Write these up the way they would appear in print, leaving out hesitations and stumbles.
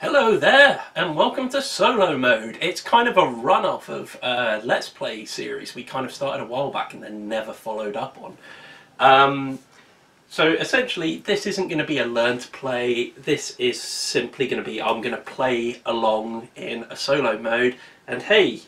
Hello there, and welcome to Solo Mode. It's kind of a run-off of a Let's Play series we kind of started a while back and then never followed up on. So essentially, this isn't going to be a learn to play. This is simply going to be, I'm going to play along in a solo mode, and hey,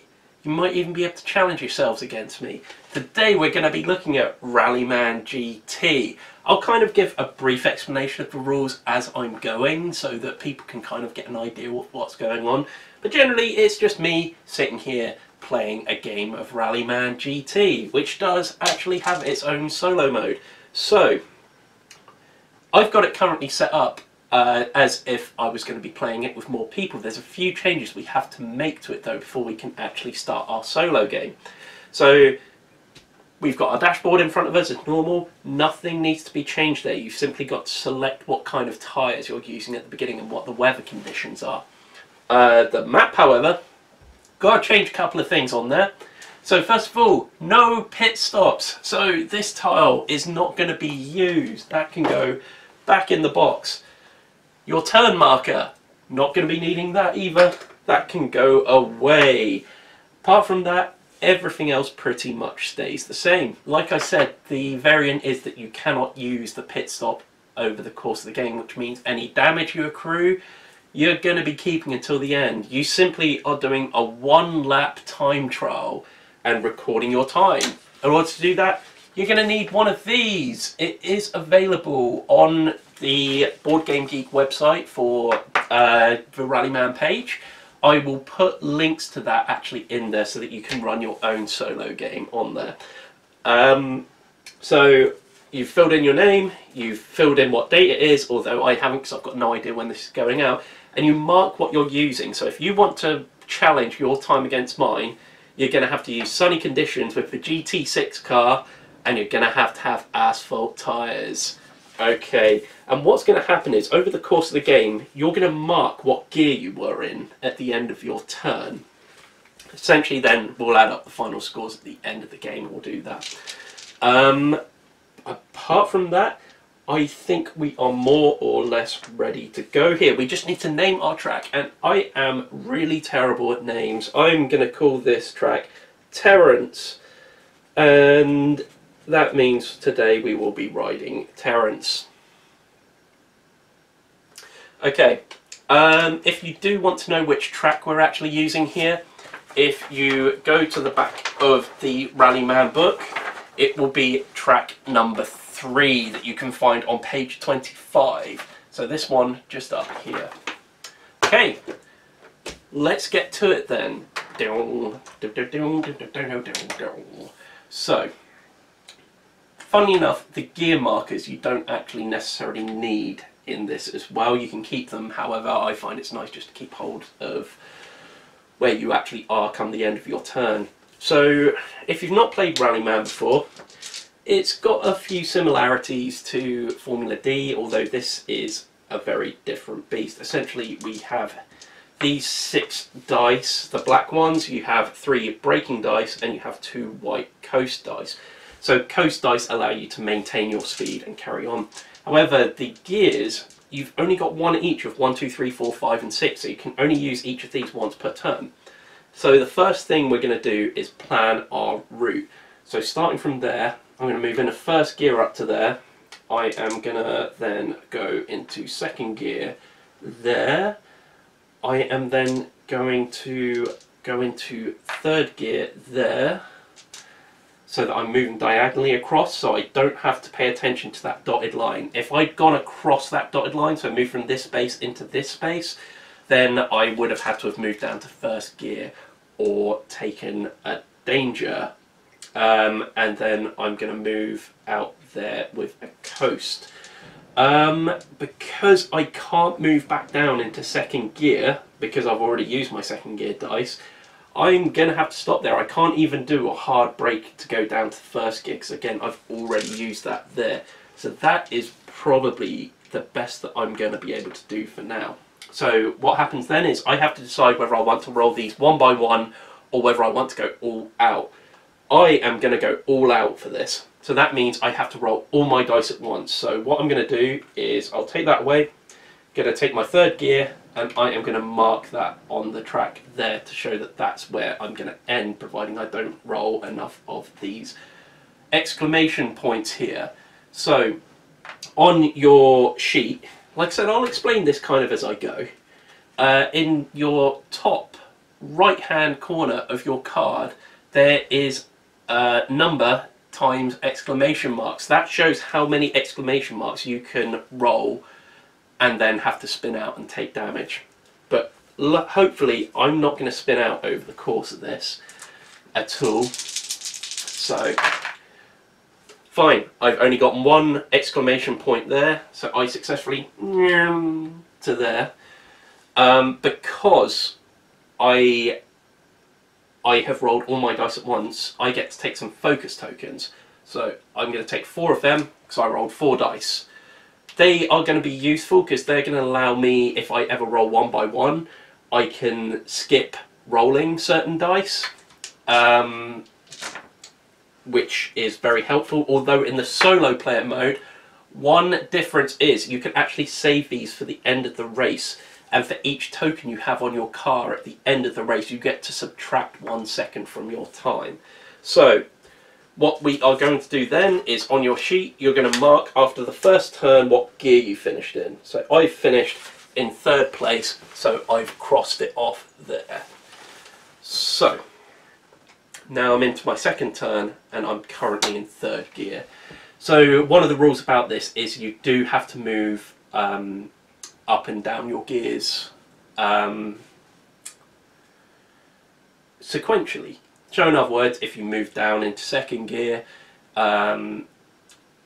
you might even be able to challenge yourselves against me. Today we're going to be looking at Rallyman GT. I'll kind of give a brief explanation of the rules as I'm going so that people can kind of get an idea of what's going on. But generally it's just me sitting here playing a game of Rallyman GT, which does actually have its own solo mode. So, I've got it currently set up as if I was going to be playing it with more people. There's a few changes we have to make to it though before we can actually start our solo game. So we've got our dashboard in front of us as normal. Nothing needs to be changed there. You've simply got to select what kind of tyres you're using at the beginning and what the weather conditions are. The map, however, got to change a couple of things on there. So first of all, no pit stops. So this tile is not going to be used. That can go back in the box. Your turn marker, not going to be needing that either. That can go away. Apart from that, everything else pretty much stays the same. Like I said, the variant is that you cannot use the pit stop over the course of the game, which means any damage you accrue, you're going to be keeping until the end. You simply are doing a 1-lap time trial and recording your time. In order to do that, you're going to need one of these. It is available on the Board Game Geek website for the Rallyman page. I will put links to that actually in there so that you can run your own solo game on there. So you've filled in your name, you've filled in what date it is, although I haven't because I've got no idea when this is going out, and you mark what you're using. So if you want to challenge your time against mine, you're going to have to use sunny conditions with the GT6 car, and you're going to have asphalt tyres. Okay, and what's going to happen is, over the course of the game, you're going to mark what gear you were in at the end of your turn. Essentially then, we'll add up the final scores at the end of the game, and we'll do that. Apart from that, I think we are more or less ready to go here. We just need to name our track, and I am really terrible at names. I'm going to call this track Terrence, and that means today we will be riding Terrence. Okay, if you do want to know which track we're actually using here, if you go to the back of the Rallyman book, it will be track number 3 that you can find on page 25. So this one just up here. Okay, let's get to it then. So, funny enough, the gear markers you don't actually necessarily need in this as well. You can keep them, however, I find it's nice just to keep hold of where you actually are come the end of your turn. So, if you've not played Rallyman before, it's got a few similarities to Formula D, although this is a very different beast. Essentially, we have these 6 dice, the black ones, you have 3 braking dice, and you have 2 white coast dice. So coast dice allow you to maintain your speed and carry on. However, the gears, you've only got 1 each of 1, 2, 3, 4, 5 and 6, so you can only use each of these once per turn. So the first thing we're going to do is plan our route. So starting from there, I'm going to move in the first gear up to there. I am going to then go into second gear there. I am then going to go into third gear there, so that I'm moving diagonally across, so I don't have to pay attention to that dotted line. If I'd gone across that dotted line, so moved from this space into this space, then I would have had to have moved down to first gear or taken a danger. And then I'm going to move out there with a coast. Because I can't move back down into second gear, because I've already used my second gear dice, I'm going to have to stop there. I can't even do a hard brake to go down to first gear, because again, I've already used that there. So that is probably the best that I'm going to be able to do for now. So what happens then is I have to decide whether I want to roll these one by one or whether I want to go all out. I am going to go all out for this. So that means I have to roll all my dice at once. So what I'm going to do is I'll take that away, going to take my third gear and I am going to mark that on the track there to show that that's where I'm going to end, providing I don't roll enough of these exclamation points here. So on your sheet, like I said, I'll explain this kind of as I go. In your top right hand corner of your card there is a number times exclamation marks. That shows how many exclamation marks you can roll and then have to spin out and take damage. But hopefully I'm not going to spin out over the course of this at all. So fine, I've only got one exclamation point there, so I successfully to there. Because I have rolled all my dice at once, I get to take some focus tokens. So I'm going to take 4 of them because I rolled 4 dice. They are going to be useful because they're going to allow me, if I ever roll 1 by 1, I can skip rolling certain dice, which is very helpful. Although in the solo player mode, one difference is you can actually save these for the end of the race. And for each token you have on your car at the end of the race, you get to subtract 1 second from your time. So what we are going to do then is on your sheet, you're going to mark after the first turn what gear you finished in. So I finished in 3rd place, so I've crossed it off there. So now I'm into my 2nd turn and I'm currently in 3rd gear. So one of the rules about this is you do have to move up and down your gears sequentially. So in other words, if you move down into 2nd gear,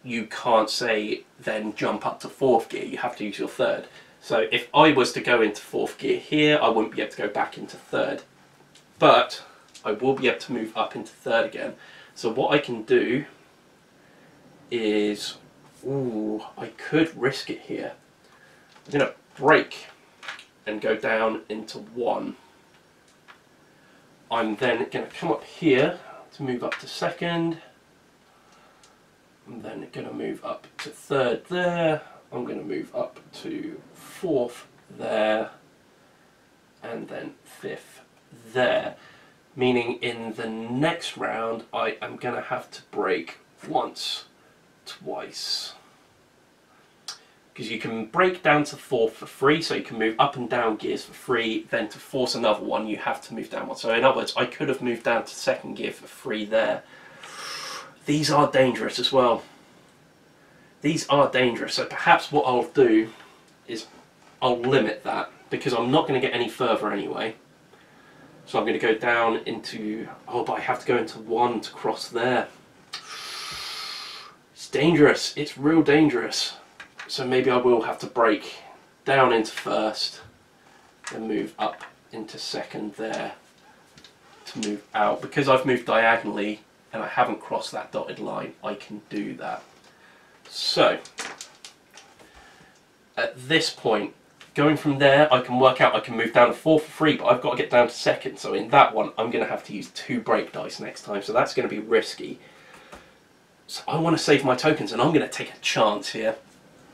you can't say then jump up to 4th gear, you have to use your 3rd. So if I was to go into 4th gear here, I wouldn't be able to go back into 3rd. But I will be able to move up into 3rd again. So what I can do is, I could risk it here. I'm going to brake and go down into 1. I'm then going to come up here to move up to 2nd. I'm then going to move up to 3rd there. I'm going to move up to 4th there. And then 5th there. Meaning in the next round I am going to have to brake once, twice. Because you can brake down to 4th for free, so you can move up and down gears for free, then to force another one you have to move down one. So in other words, I could have moved down to 2nd gear for free there. These are dangerous as well. These are dangerous, so perhaps what I'll do is I'll limit that, because I'm not going to get any further anyway. So I'm going to go down into, but I have to go into 1 to cross there. It's dangerous, it's real dangerous. So maybe I will have to brake down into 1st, then move up into 2nd there to move out. Because I've moved diagonally and I haven't crossed that dotted line, I can do that. So at this point, going from there, I can work out I can move down to 4 for free, but I've got to get down to 2nd. So in that one, I'm going to have to use 2 brake dice next time. So that's going to be risky. So I want to save my tokens, and I'm going to take a chance here.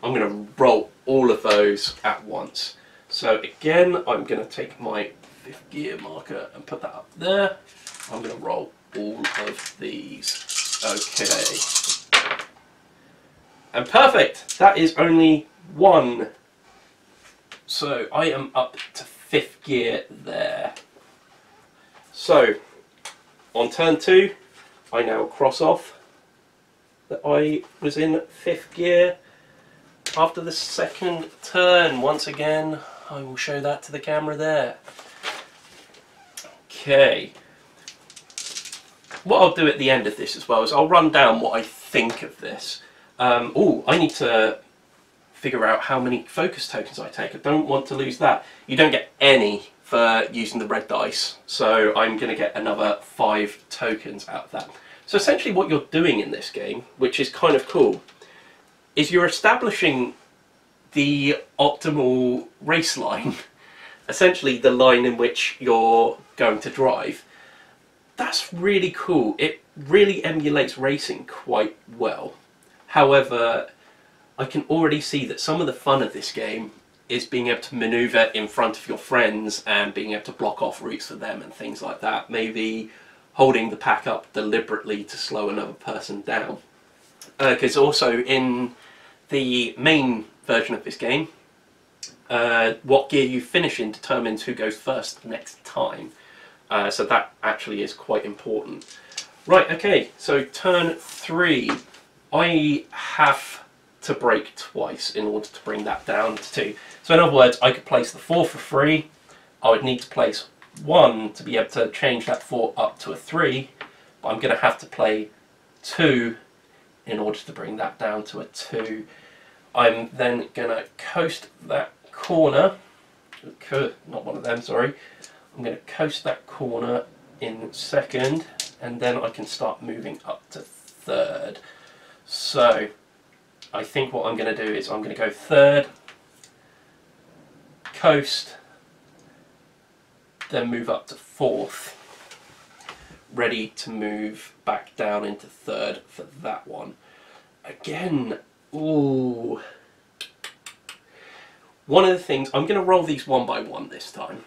I'm going to roll all of those at once. So again, I'm going to take my 5th gear marker and put that up there. I'm going to roll all of these. Okay. And perfect! That is only 1. So I am up to 5th gear there. So on turn 2, I now cross off that I was in 5th gear. After the 2nd turn, once again, I will show that to the camera there. Okay. What I'll do at the end of this as well is I'll run down what I think of this. I need to figure out how many focus tokens I take. I don't want to lose that. You don't get any for using the red dice, so I'm going to get another 5 tokens out of that. So essentially what you're doing in this game, which is kind of cool, is you're establishing the optimal race line, essentially the line in which you're going to drive. That's really cool. It really emulates racing quite well. However, I can already see that some of the fun of this game is being able to maneuver in front of your friends and being able to block off routes for them and things like that. Maybe holding the pack up deliberately to slow another person down. Because also in the main version of this game, what gear you finish in determines who goes first next time. So that actually is quite important. Right, okay, so turn 3. I have to brake twice in order to bring that down to 2. So in other words, I could place the 4 for free. I would need to place 1 to be able to change that 4 up to a 3. But I'm going to have to play 2 in order to bring that down to a 2. I'm then going to coast that corner. Not one of them, sorry. I'm going to coast that corner in second, and then I can start moving up to third. So I think what I'm going to do is I'm going to go third, coast, then move up to fourth, ready to move back down into third for that one. Again, ooh. One of the things, I'm going to roll these one by one this time.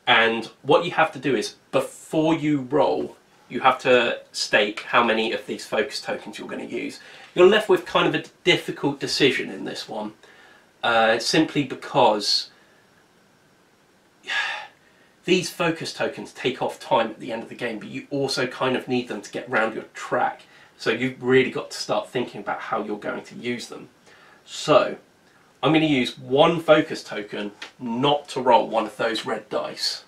And what you have to do is, before you roll, you have to state how many of these focus tokens you're going to use. You're left with kind of a difficult decision in this one, simply because these focus tokens take off time at the end of the game, but you also kind of need them to get round your track. So you've really got to start thinking about how you're going to use them. So I'm going to use 1 focus token not to roll one of those red dice.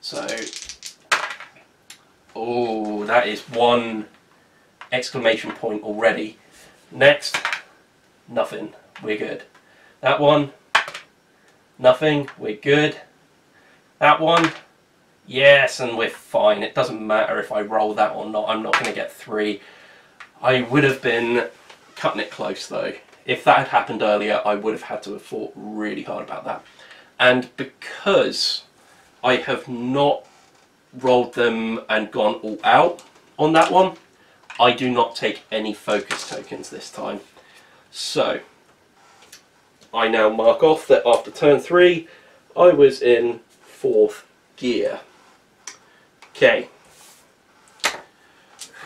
So, oh, that is 1 exclamation point already. Next, nothing, we're good. That one, nothing, we're good. That one, yes, and we're fine. It doesn't matter if I roll that or not, I'm not going to get 3. I would have been cutting it close though. If that had happened earlier, I would have had to have thought really hard about that. And because I have not rolled them and gone all out on that one, I do not take any focus tokens this time. So I now mark off that after turn 3, I was in 4th gear. Okay.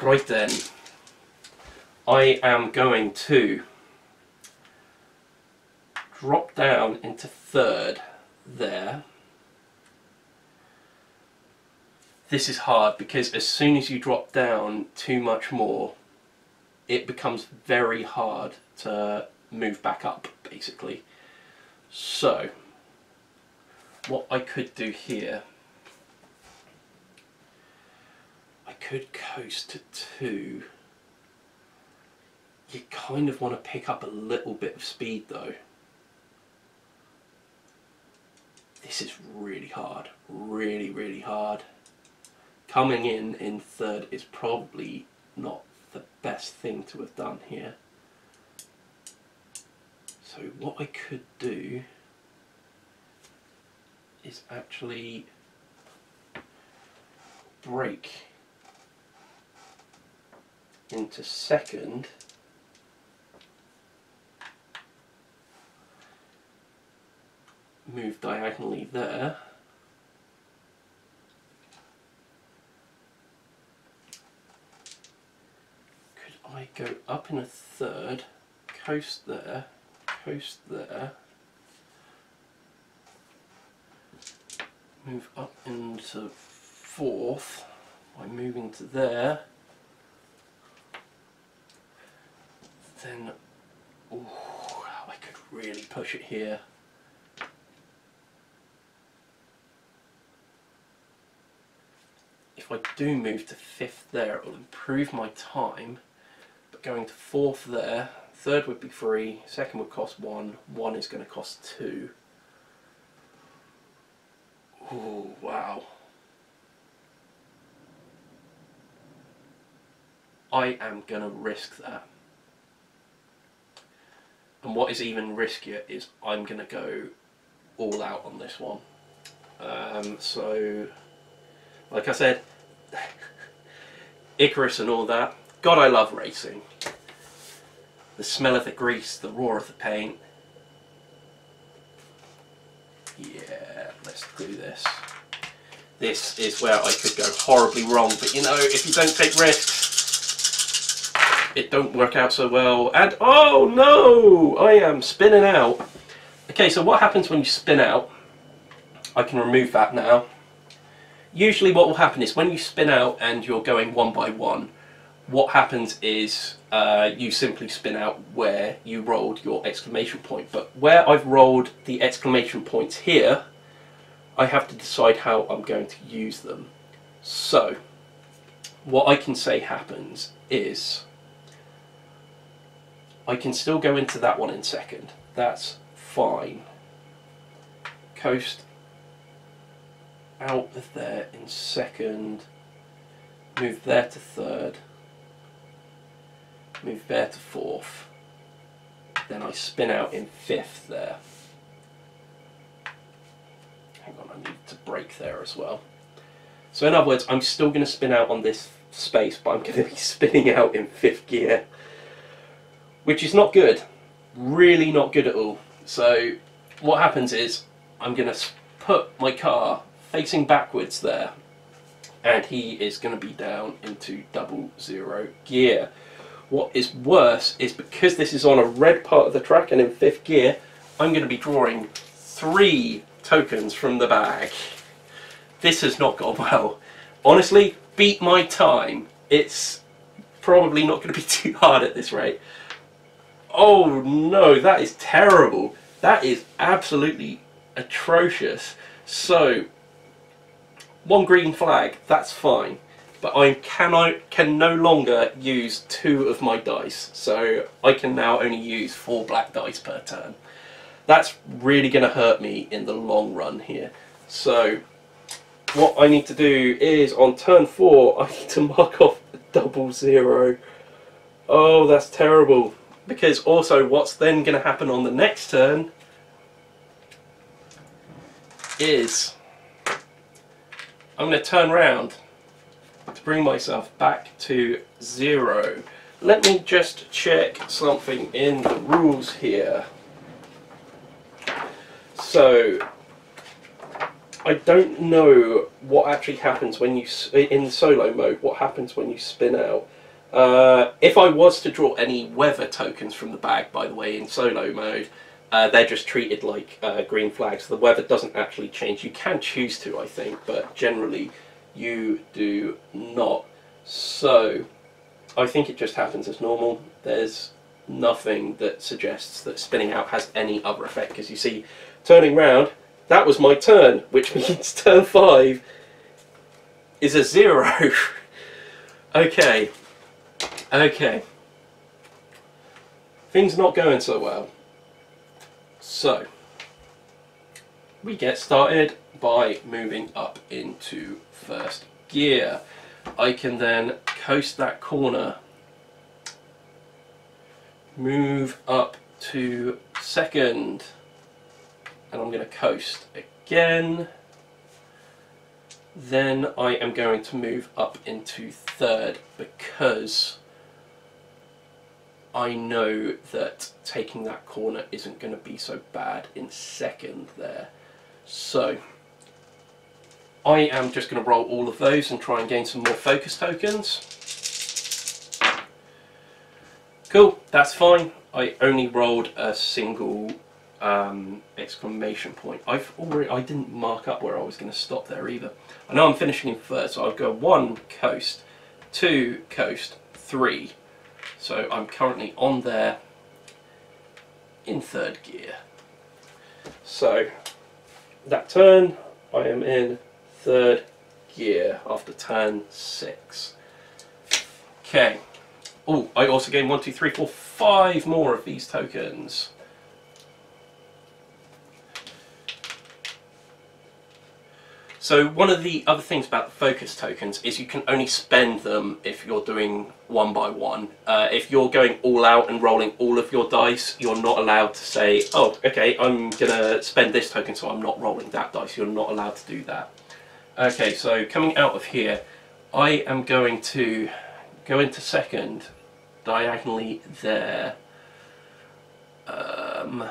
Right then. I am going to drop down into 3rd there. This is hard because as soon as you drop down too much more, it becomes very hard to move back up, basically. So, what I could do here, I could coast to 2. You kind of want to pick up a little bit of speed though. This is really hard, really, really hard. Coming in 3rd is probably not the best thing to have done here. So what I could do is actually brake into 2nd. Move diagonally there. Could I go up in a 3rd, coast there, move up into 4th by moving to there, then ooh, I could really push it here. If I do move to 5th there, it will improve my time, but going to 4th there, 3rd would be free, 2nd would cost 1, 1 is going to cost 2. Oh, wow. I am going to risk that. And what is even riskier is I'm going to go all out on this one. So, like I said, Icarus and all that. God, I love racing. The smell of the grease, the roar of the paint. Yeah, let's do this. This is where I could go horribly wrong, but you know, if you don't take risks, it don't work out so well. And oh no, I am spinning out. Okay, so what happens when you spin out? I can remove that now. Usually what will happen is when you spin out and you're going one by one, what happens is you simply spin out where you rolled your exclamation point. But where I've rolled the exclamation points here, I have to decide how I'm going to use them. So what I can say happens is I can still go into that one in second. That's fine. Coast out of there in second, move there to third, move there to fourth, then I spin out in fifth there. Hang on, I need to brake there as well. So in other words, I'm still going to spin out on this space, but I'm going to be spinning out in fifth gear, which is not good, really not good at all. So what happens is I'm going to put my car facing backwards there, and he is going to be down into 00 gear. What is worse is because this is on a red part of the track and in fifth gear, I'm going to be drawing 3 tokens from the bag. This has not gone well. Honestly, beat my time. It's probably not going to be too hard at this rate. Oh no, that is terrible. That is absolutely atrocious. So 1 green flag, that's fine, but I can no longer use 2 of my dice, so I can now only use 4 black dice per turn. That's really going to hurt me in the long run here. So what I need to do is on turn 4 I need to mark off 00. Oh, that's terrible, because also what's then going to happen on the next turn is I'm going to turn round to bring myself back to 0. Let me just check something in the rules here. So I don't know what actually happens when you, in solo mode, what happens when you spin out. If I was to draw any weather tokens from the bag, by the way, in solo mode, they're just treated like green flags. The weather doesn't actually change. You can choose to, I think, but generally you do not. So I think it just happens as normal. There's nothing that suggests that spinning out has any other effect, because you see, turning round, that was my turn, which means turn 5 is a 0. Okay. Okay. Things not going so well. So, we get started by moving up into first gear. I can then coast that corner, move up to second, and I'm going to coast again. Then I am going to move up into third, because I know that taking that corner isn't going to be so bad in second there. So I am just going to roll all of those and try and gain some more focus tokens. Cool, that's fine. I only rolled a single exclamation point. I didn't mark up where I was going to stop there either. I know I'm finishing in third, so I'll go 1 coast, 2 coast, 3. So I'm currently on there in third gear. So that turn I am in third gear after turn 6. Okay. Oh, I also gain 1, 2, 3, 4, 5 more of these tokens. So one of the other things about the focus tokens is you can only spend them if you're doing 1 by 1. If you're going all out and rolling all of your dice, you're not allowed to say, oh, okay, I'm going to spend this token, so I'm not rolling that dice. You're not allowed to do that. Okay, so coming out of here, I am going to go into second, diagonally there. I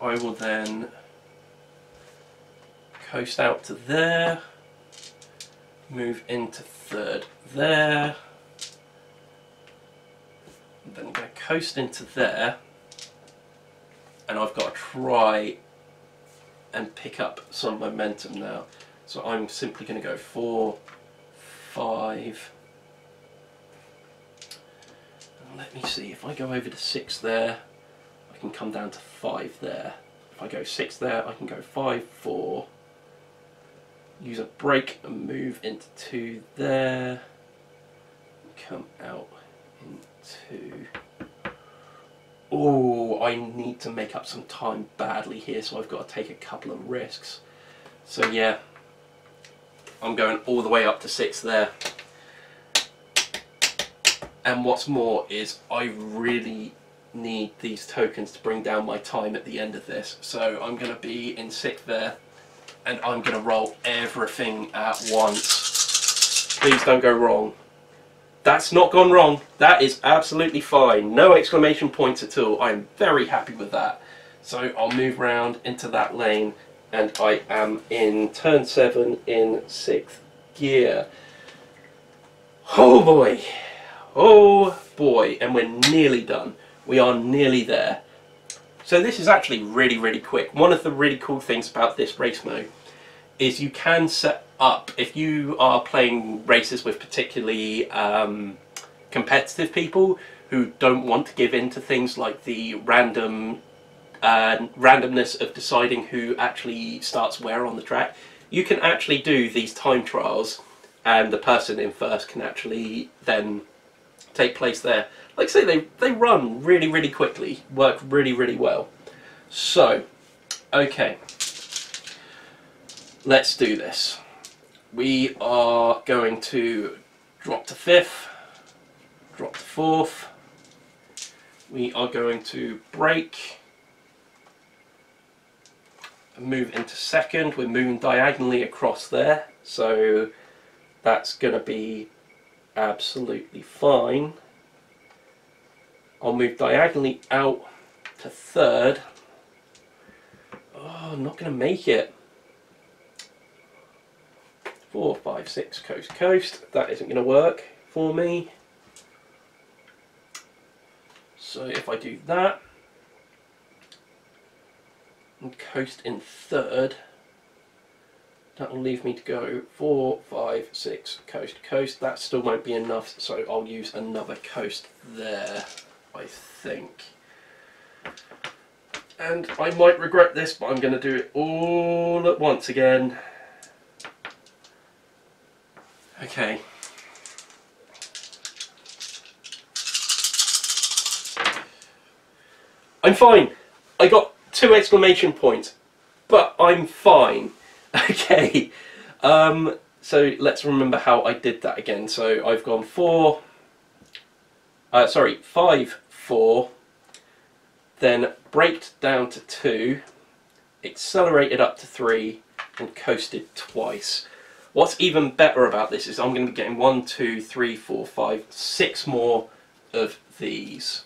will then coast out to there, move into third there, and then I'm going to coast into there, and I've got to try and pick up some momentum now. So I'm simply going to go 4, 5, and let me see, if I go over to 6 there, I can come down to 5 there. If I go 6 there, I can go 5, 4, use a brake and move into 2 there, come out into... Oh, I need to make up some time badly here, so I've got to take a couple of risks. So yeah, I'm going all the way up to 6 there. And what's more is I really need these tokens to bring down my time at the end of this. So I'm going to be in 6th there, and I'm going to roll everything at once. Please don't go wrong. That's not gone wrong. That is absolutely fine. No exclamation points at all. I'm very happy with that. So I'll move round into that lane, and I am in turn 7 in 6th gear. Oh boy. Oh boy. And we're nearly done. We are nearly there. So this is actually really, really quick. One of the really cool things about this race mode is you can set up, if you are playing races with particularly competitive people who don't want to give in to things like the randomness of deciding who actually starts where on the track, you can actually do these time trials, and the person in first can actually then take place there. Like I say, they run really, really quickly, work really, really well. So, okay, let's do this. We are going to drop to 5th, drop to 4th, we are going to brake, and move into 2nd. We're moving diagonally across there, so that's going to be absolutely fine. I'll move diagonally out to 3rd. Oh, I'm not going to make it. 4, 5, 6, coast, coast. That isn't going to work for me. So if I do that, and coast in 3rd, that will leave me to go 4, 5, 6, coast, coast. That still won't be enough, so I'll use another coast there, I think. And I might regret this, but I'm going to do it all at once again. Okay. I'm fine. I got 2 exclamation points, but I'm fine. Okay. So let's remember how I did that again. So I've gone 5, 4, then braked down to 2, accelerated up to 3, and coasted twice. What's even better about this is I'm going to be getting 1, 2, 3, 4, 5, 6 more of these.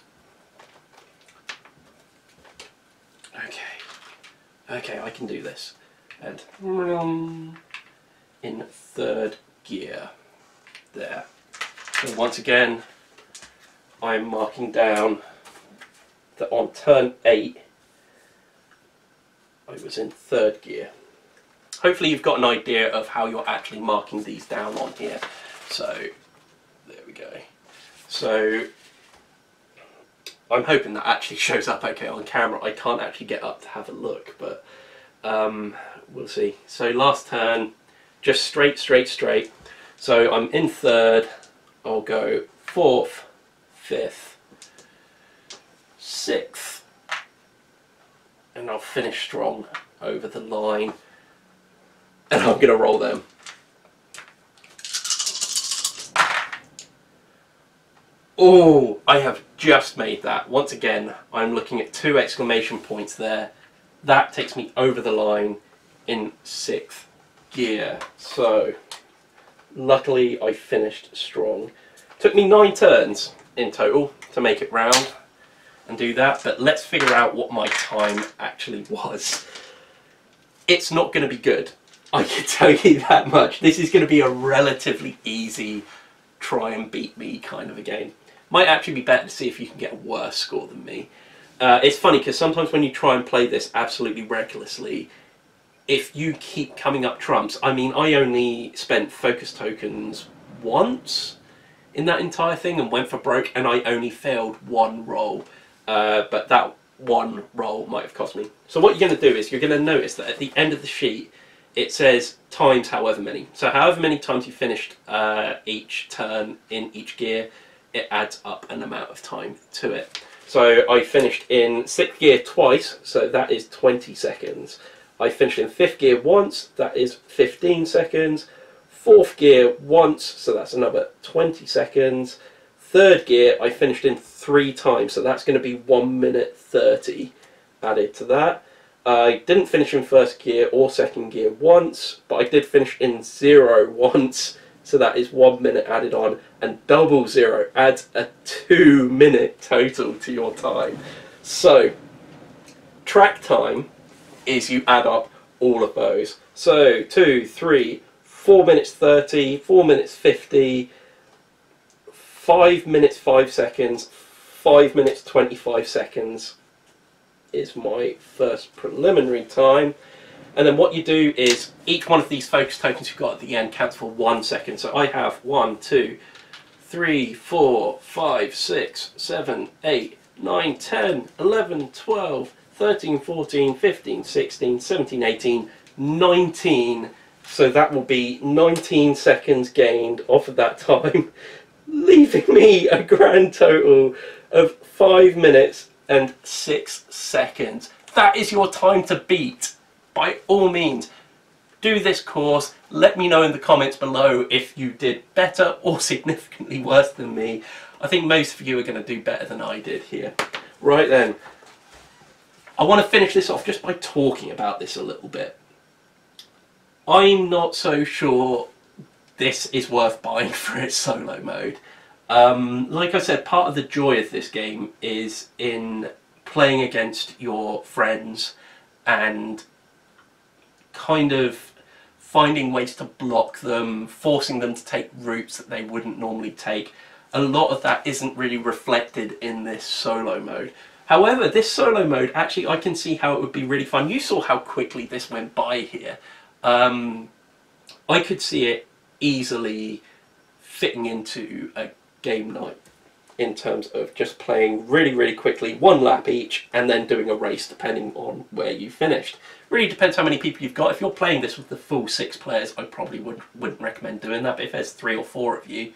Okay, I can do this. And in 3rd gear, there. So once again, I'm marking down that on turn 8, I was in 3rd gear. Hopefully you've got an idea of how you're actually marking these down on here. So, there we go. So, I'm hoping that actually shows up okay on camera. I can't actually get up to have a look, but we'll see. So last turn, just straight, straight, straight. So I'm in 3rd, I'll go 4th, 5th, 6th, and I'll finish strong over the line. And I'm going to roll them. Oh, I have just made that. Once again, I'm looking at 2 exclamation points there. That takes me over the line in 6th gear. So, luckily I finished strong. Took me 9 turns in total to make it round and do that, but let's figure out what my time actually was. It's not going to be good. I can tell you that much. This is going to be a relatively easy try and beat me kind of a game. Might actually be better to see if you can get a worse score than me. It's funny because sometimes when you try and play this absolutely recklessly, if you keep coming up trumps, I mean, I only spent focus tokens once in that entire thing and went for broke, and I only failed one roll, but that one roll might have cost me. So what you're going to do is you're going to notice that at the end of the sheet it says times however many. So however many times you finished each turn in each gear, it adds up an amount of time to it. So I finished in 6th gear twice, so that is 20 seconds. I finished in 5th gear once, that is 15 seconds. 4th gear once, so that's another 20 seconds. 3rd gear I finished in 3 times, so that's going to be 1 minute 30 added to that. I didn't finish in 1st gear or 2nd gear once, but I did finish in 0 once, so that is 1 minute added on, and double 0 adds a 2 minute total to your time. So track time is you add up all of those. So 2, 3, 4 minutes 30, 4 minutes 50, 5 minutes 5 seconds, 5 minutes 25 seconds is my first preliminary time. And then what you do is each one of these focus tokens you've got at the end counts for 1 second. So I have 1, 2, 3, 4, 5, 6, 7, 8, 9, 10, 11, 12, 13, 14, 15, 16, 17, 18, 19. So that will be 19 seconds gained off of that time, leaving me a grand total of 5 minutes and 6 seconds. That is your time to beat. By all means, do this course. Let me know in the comments below if you did better or significantly worse than me. I think most of you are going to do better than I did here. Right then, I want to finish this off just by talking about this a little bit. I'm not so sure this is worth buying for its solo mode. Like I said, part of the joy of this game is in playing against your friends and kind of finding ways to block them, forcing them to take routes that they wouldn't normally take. A lot of that isn't really reflected in this solo mode. However, this solo mode, actually, I can see how it would be really fun. You saw how quickly this went by here. I could see it easily fitting into a game night in terms of just playing really, really quickly, 1 lap each, and then doing a race depending on where you finished. Really depends how many people you've got. If you're playing this with the full 6 players, I probably wouldn't recommend doing that, but if there's 3 or 4 of you,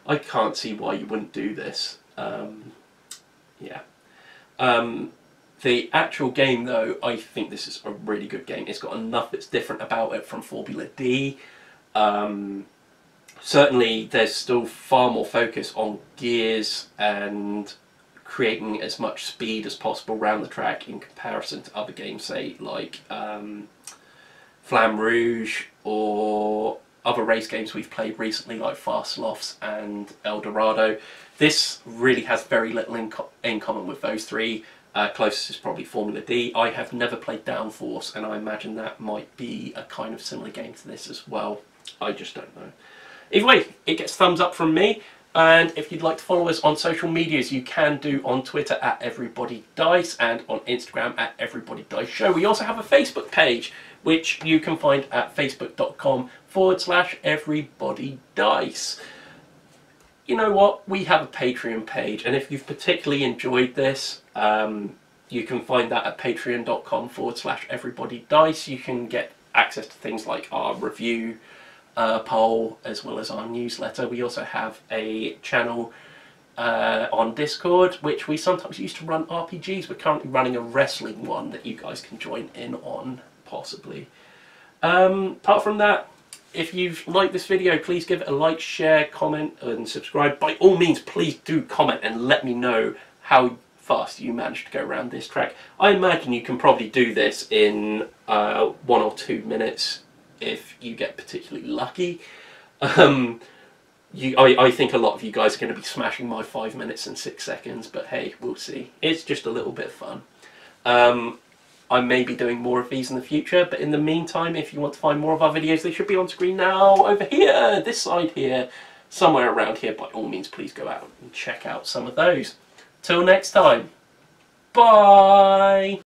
I can't see why you wouldn't do this. Yeah. The actual game, though, I think this is a really good game. It's got enough that's different about it from Formula D. Certainly, there's still far more focus on gears and creating as much speed as possible around the track in comparison to other games, say, like Flamme Rouge or other race games we've played recently, like Fast Lofts and El Dorado. This really has very little in common with those 3. Closest is probably Formula D. I have never played Downforce, and I imagine that might be a kind of similar game to this as well. I just don't know. Either way, it gets thumbs up from me, and if you'd like to follow us on social medias, you can do on Twitter at EverybodyDice and on Instagram at EverybodyDiceShow. We also have a Facebook page, which you can find at facebook.com/EverybodyDice. You know what? We have a Patreon page, and if you've particularly enjoyed this, you can find that at patreon.com/EverybodyDice. You can get access to things like our review poll, as well as our newsletter. We also have a channel on Discord, which we sometimes used to run RPGs. We're currently running a wrestling one that you guys can join in on, possibly. Apart from that, if you've liked this video, please give it a like, share, comment, and subscribe. By all means, please do comment and let me know how fast you managed to go around this track. I imagine you can probably do this in 1 or 2 minutes if you get particularly lucky. I think a lot of you guys are going to be smashing my 5 minutes and 6 seconds, but hey, we'll see. It's just a little bit of fun. I may be doing more of these in the future, but in the meantime, if you want to find more of our videos, they should be on screen now, over here, this side here, somewhere around here. By all means, please go out and check out some of those. Till next time, bye!